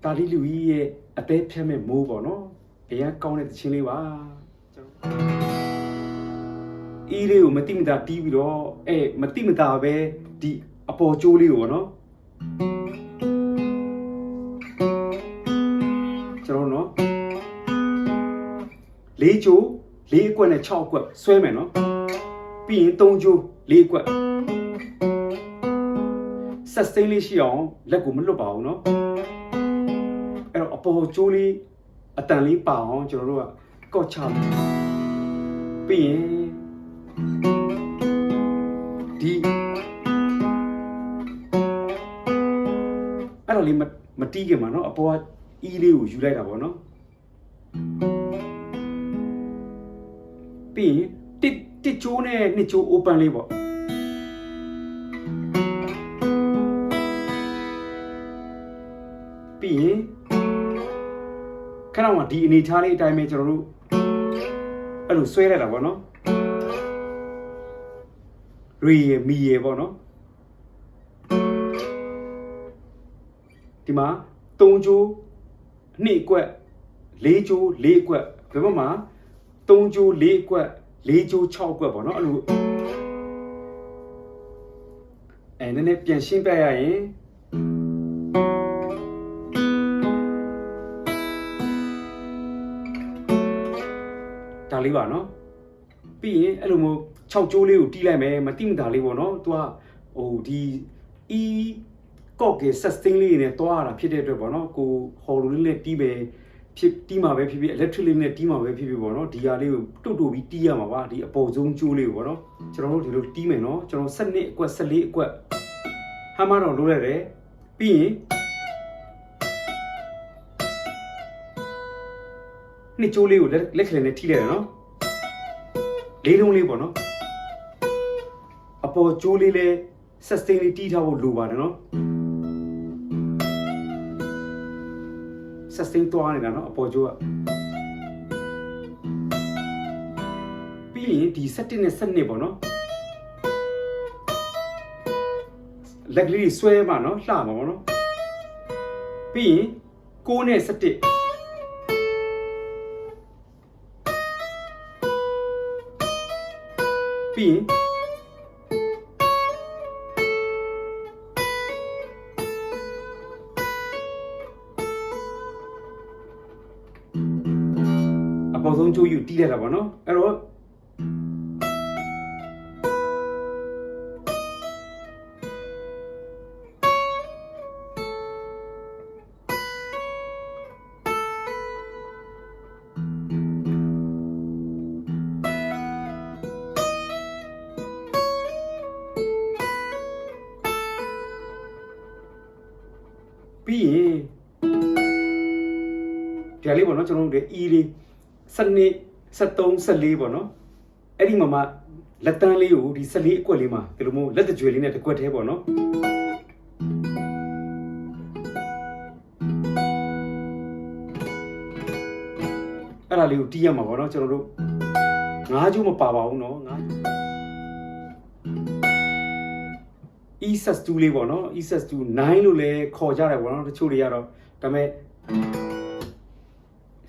ဒါလေးလူကြီးရဲ့အသေးဖြတ်မဲ့မိုးပေါ့နော်အရင်ကောင်းတဲ့တခြင်းလေးပါကျွန်တော်အေးလေးကိုမတိမတာတီးပြီးတော့မတိမတာပဲဒီအပေါ်ကျိုးလေးကိုပေါ့နော်ကျွန်တော်နော်၄ကျိုး၄အကွက်နဲ့6အကွက်ဆွဲမယ်နော်ပြီးရင်3ကျိုး၄အကွက်ဆက်စိမ့်လေးရှိအောင်လက်ကိုမလွတ်ပါဘူးနော်အဲ့တော့အပေါ်ကျိုးလေးအတန်လေးပါအောင်ကျွန်တော်တို့ကကော့ချပြီးရင်ဒီအဲ့တော့လေးမတီးခင်မှာနော်အပေါ်ကအီးလေးကိုယူလိုက်တာပေါ့နော်ပြီးရင်တစ်ကျိုးနဲ့နှစ်ကျိုး open လေးပေါ့ပြီးရင်ခဏမှဒီအနေထားလေးအတိုင်းပဲကျွန်တော်တို့အဲ့လိုဆွဲလိုက်တာပေါ့နော်ရီရမီရပေါ့နော်ဒီမှာ3ကျိုး2အကွက်4ကျိုး4အကွက်ဘယ်ဘက်မှာ3ကျိုး4အကွက်4ကျိုး6အကွက်ပေါ့နော်အဲ့လိုနည်းနည်းပြန်ရှင်းပြရရင်ဒါလေးပါနော်ပြီးရင်အဲ့လိုမျိုး6ကျိုးလေးကိုတီးလိုက်မယ်မတိမတာလေးပေါ့နော်သူကဟိုဒီကော့ကေဆက်စတင်းလေးနဲ့တွားရတာဖြစ်တဲ့အတွက်ပေါ့နော်ကိုဟော်လိုလေးနဲ့တီးပဲဖြစ်တီးမှာပဲဖြစ်ဖြစ် electric လေးနဲ့တီးမှာပဲဖြစ်ဖြစ်ပေါ့နော်ဒီဟာလေးကိုတုတ်ပြီးတီးရမှာပါဒီအပေါ်ဆုံးကျိုးလေးကိုပေါ့နော်ကျွန်တော်တို့ဒီလိုတီးမယ်နော်ကျွန်တော်7အကွက်14အကွက်ဟမ်းမတော့လိုရတယ်ပြီးရင်နှစ်ကျိုးလေးကိုလက်ခလေးနဲ့ထိလိုက်ရနော်လေးလုံးလေးပေါ့နော်အပေါ်ကျိုးလေးလဲ sustain လေးတီးထားဖို့လိုပါတယ်နော် sustain တွားနေတာနော်အပေါ်ကျိုးကပြီးရင်ဒီ7နဲ့7ပေါ့နော်လက်ကလေးဆွဲမှာနော်လှမှာပေါ့နော်ပြီးရင်9နဲ့7ပြီးရင်အပေါ်ဆုံးကျိုးယူတီးလိုက်တာပေါ့နော်အဲ့တော့ပြီးရင်ဒီလေးပေါ့နော်ကျွန်တော်တို့အီလေး7 73 14ပေါ့နော်အဲ့ဒီမှာလက်တန်းလေးကိုဒီ14အကွက်လေးမှာဒီလိုမျိုးလက်တကြွယ်လေးနဲ့တစ်ကွက်သေးပေါ့နော်အဲ့ဒါလေးကိုတီးရမှာပေါ့နော်ကျွန်တော်တို့5ကျိုးမပါပါဘူးနော်5ကျိုးE-sus2 လေးပေါ့နော် E-sus2 9လို့လည်းခေါ်ကြတယ်ပေါ့နော်တချို့တွေကတော့ဒါပေမဲ့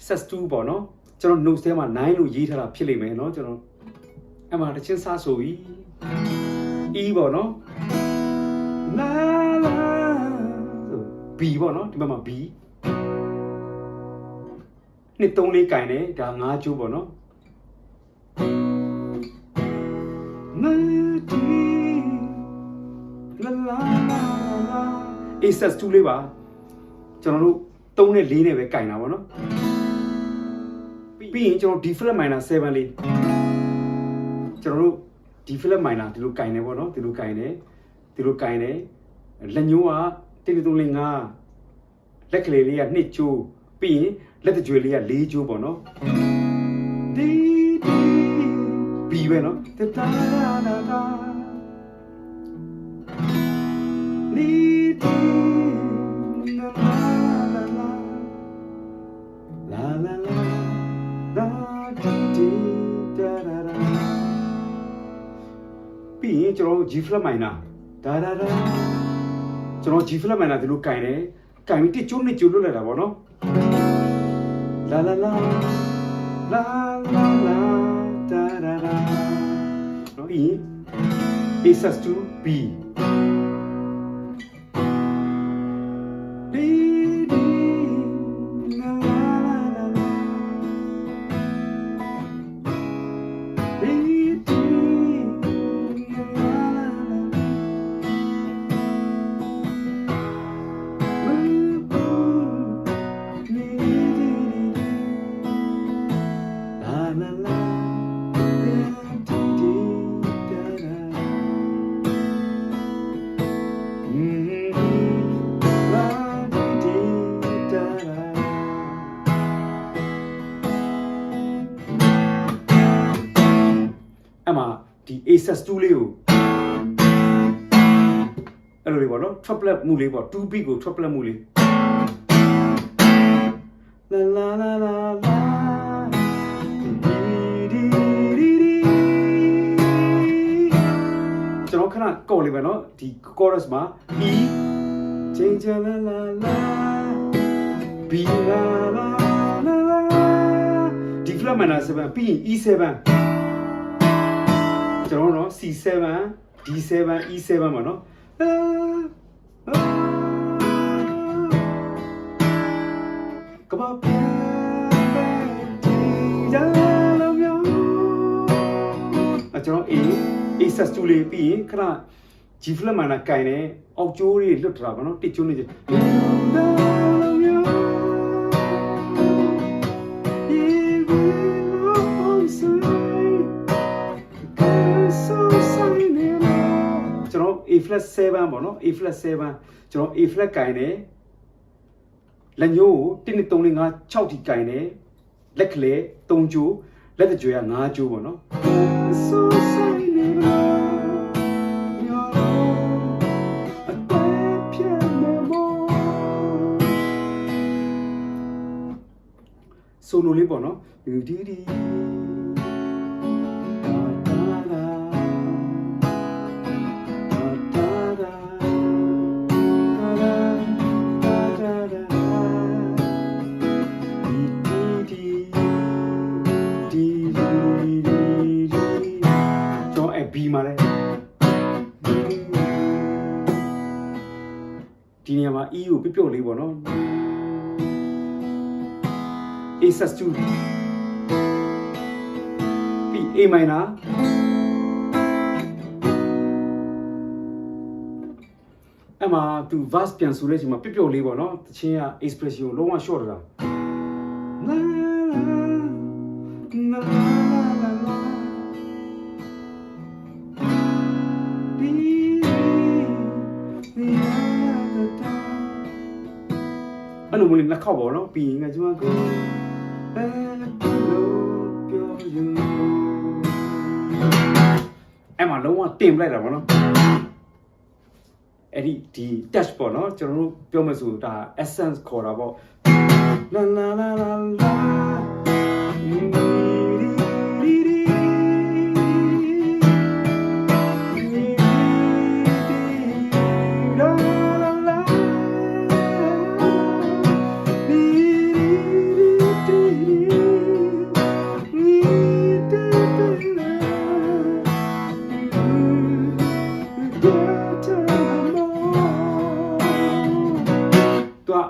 sus2 ပေါ့နော်ကျွန်တော် notes ထဲမှာ9လို့ရေးထားတာဖြစ်လိမ့်မယ်နော်ကျွန်တော်အဲ့မှာတချင်းစားဆိုပြီး E ပေါ့နော်လာလာဆို B ပေါ့နော်ဒီဘက်မှာ B နှစ်3လေးကင်တယ်ဒါ5ကျိုးပေါ့နော်A-sus2 လေးပါကျွန်တော်တို့3နဲ့4နဲ့ပဲကင်တာပေါ့နော်ပြီးရင်ကျွန်တော် D flat minor 7လေးကျွန်တော်တို့ D flat minor ဒီလိုကင်တယ်ပေါ့နော်ဒီလိုကင်တယ်လက်ညိုးက1 2 3 4 5လက်ကလေးလေးက2ကျိုးပြီးရင်လက်တကြွယ်လေးက4ကျိုးပေါ့နော်ဒီ ပဲနော်တာတာတာလီတီလာလာလာလာလာလာလာတီတာတာတာပြီးရင်ကျွန်တော် G flat minor ဒါဒါဒါကျွန်တော် G flat minor ဒီလိုကင်တယ်ကင်ပြီးတစ်ကျိုးနှစ်ကျိုးလွတ်လိုက်တာပေါ့နော်လာလာလာလာလာလာda da da no E A sus2 B B D la la la la B D la la la la la laဒီ access2 လေးကိုအဲ့လိုလေးပေါ့နော် triplet မှုလေးပေါ့ 2 beat ကို triplet မှုလေးလာလာလာလာလာကျွန်တော်ခဏကောက်လေးပဲနော်ဒီ chorus မှာ E change la la la B la la la D flat minor 7 ပြီးရင် E7ကျွန်တော်နော် C7 D7 E7 ပါနော်ကဘာပဲကျွန်တော် A sus2 လေးပြီးရင်ခဏ G flat minor ကင်တယ်အောက်ကျိုးတွေလွတ်ထားပါနော်တစ်ကျိုးနေA flat 7ပေါ့နော် A flat 7ကျွန်တော် A flat ကင်တယ်လက်ညိုးကို1 2 3 4 5 6ထိကင်တယ်လက်ကလေး3ကျိုးလက်တကြွယ်က5ကျိုးပေါ့နော်ဆိုလိုလေးပေါ့နော်ဒီဒီဒီနေရာမှာ E ကိုပြပြုတ်လေးပေါ့နော် A sus2 ပြီး A minor အဲ့မှာသူ verse ပြန်ဆိုတဲ့အချိန်မှာပြပြုတ်လေးပေါ့နော်တချင်းက expression ကိုလုံးဝ short တာအဲ့လိုမျိုးလေးနှစ်ခေါက်ပေါ့နော်ပြီးရင်ကကျွန်မကိုအဲ့မှာလုံးဝတင်ပလိုက်တာပေါ့နော်အဲ့ဒီ touch ပေါ့နော်ကျွန်တော်တို့ပြောမယ်ဆိုဒါ essence ခေါ်တာပေါ့လာလာလာလာလာ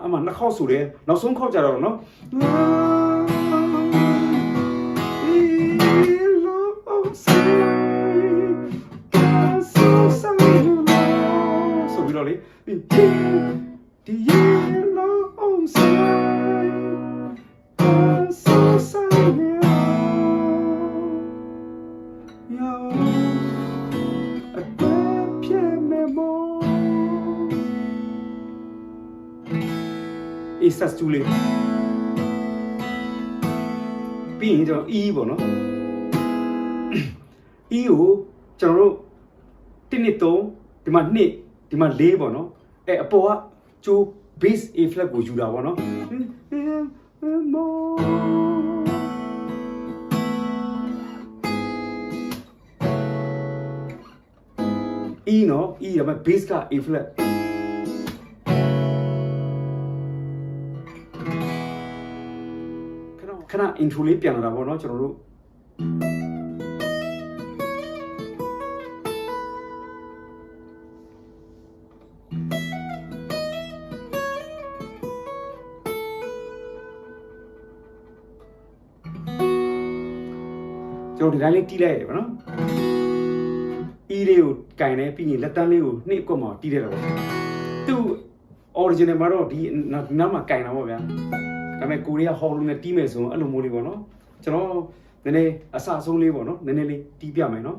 အမှနှစ်ခေါက်ဆိုတယ်နောက်ဆုံးခေါက်ကြတော့နော်ဆိုပြီးတော့လေဒီA sus2 လေးပြီးရင်ကျွန်တော် E ပေါ့နော် E ကိုကျွန်တော်တို့1နှစ်3ဒီမှာ2ဒီမှာ4ပေါ့နော်အပေါ်ကကျိုး base A flat ကိုယူတာပေါ့နော် E နော် E ဒါပေမဲ့ base က A flat ခဏ intro လေးပြန်လာတာပေါ့နော်ကျွန်တော်တို့ကျွန်တော်ဒီတိုင်းလေးတီးလိုက်ရတယ်ဗောနော် E လေးကိုကင်တယ်ပြီးရင်လက်တန်းလေးကိုနှစ်အကွက်မှာတီးလိုက်တာပေါ့သူ original မှာတော့ဒီနားမှာကင်တာပေါ့ဗျာဒါပေမဲ့ကိုရီးယားဟော်လုံးနဲ့တီးမယ်ဆိုရင်အဲ့လိုမျိုးလေးပေါ့နော်ကျွန်တော်နည်းနည်းအစအဆုံးလေးပေါ့နော်နည်းနည်းလေးတီးပြမယ်နော်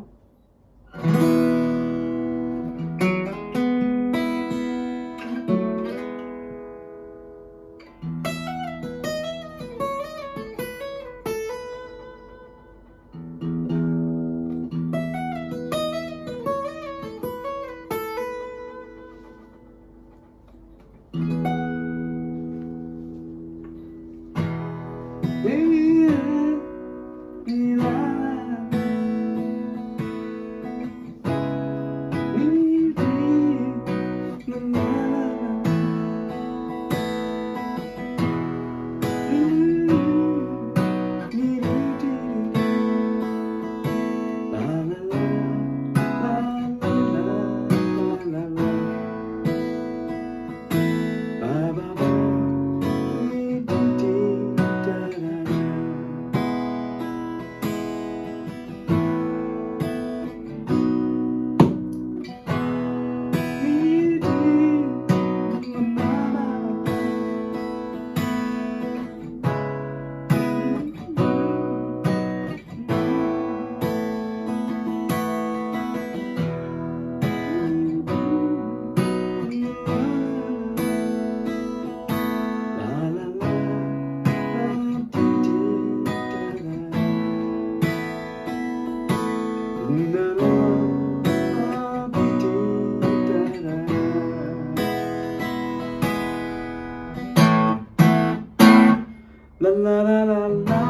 La la la la la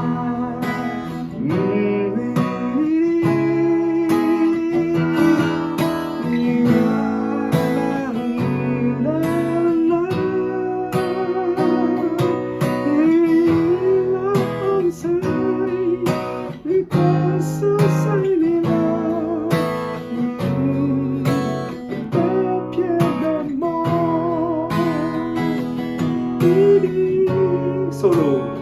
solo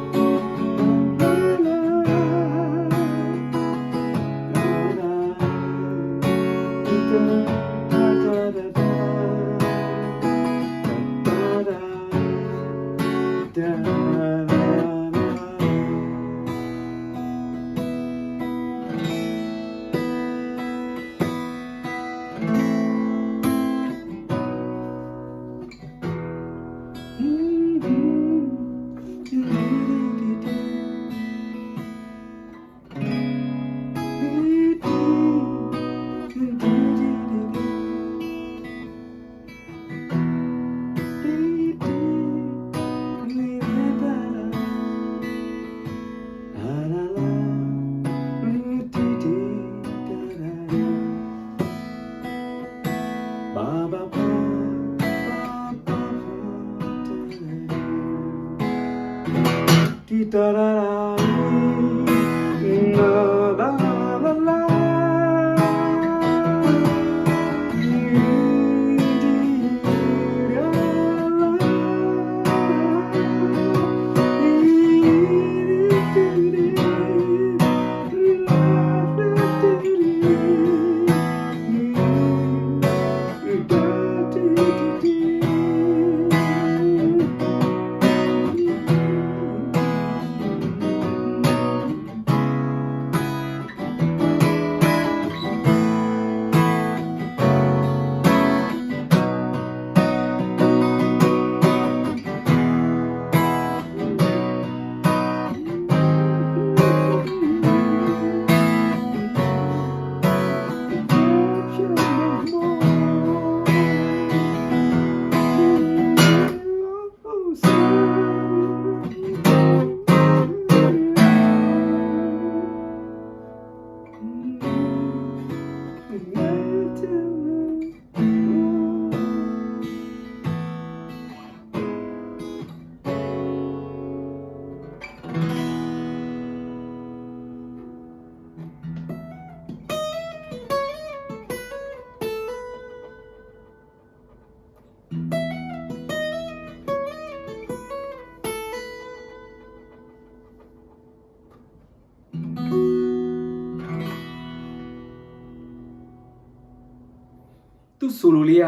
ဆိုလိုလေးက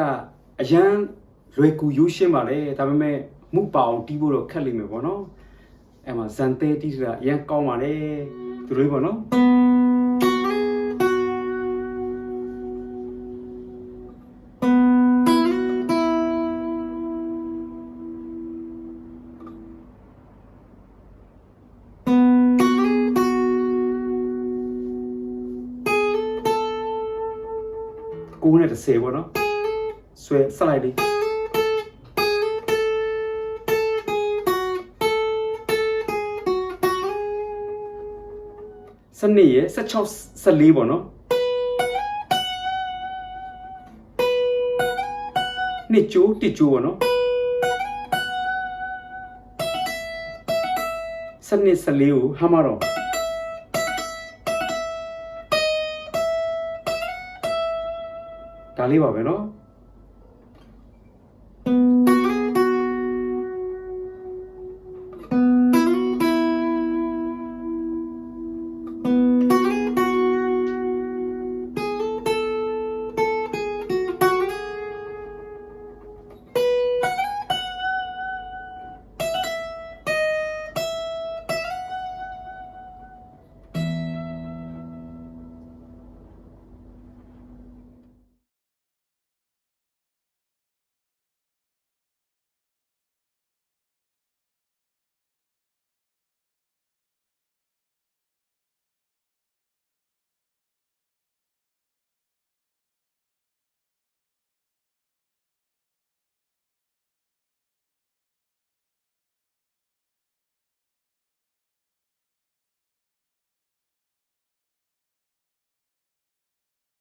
အရန်လွယ်ကူရိုးရှင်းပါလေဒါပေမဲ့မှုပါအောင်တီးဖို့တော့ခက်လိမ့်မယ်ပေါ့နော်အဲ့မှာဇန်သေးတီးဆိုတာအရန်ကောင်းပါလေသူတို့ပေါ့နော်ကိုနဲ့30ပေါ့နော်ဆွဲဆက်လိုက်လေး12ရယ်16 14ပေါ့နော်နှစ်ကျိုးတစ်ကျိုးပေါ့နော်12 14ကိုဟာမတော့ဒါလေးပါပဲเนาะ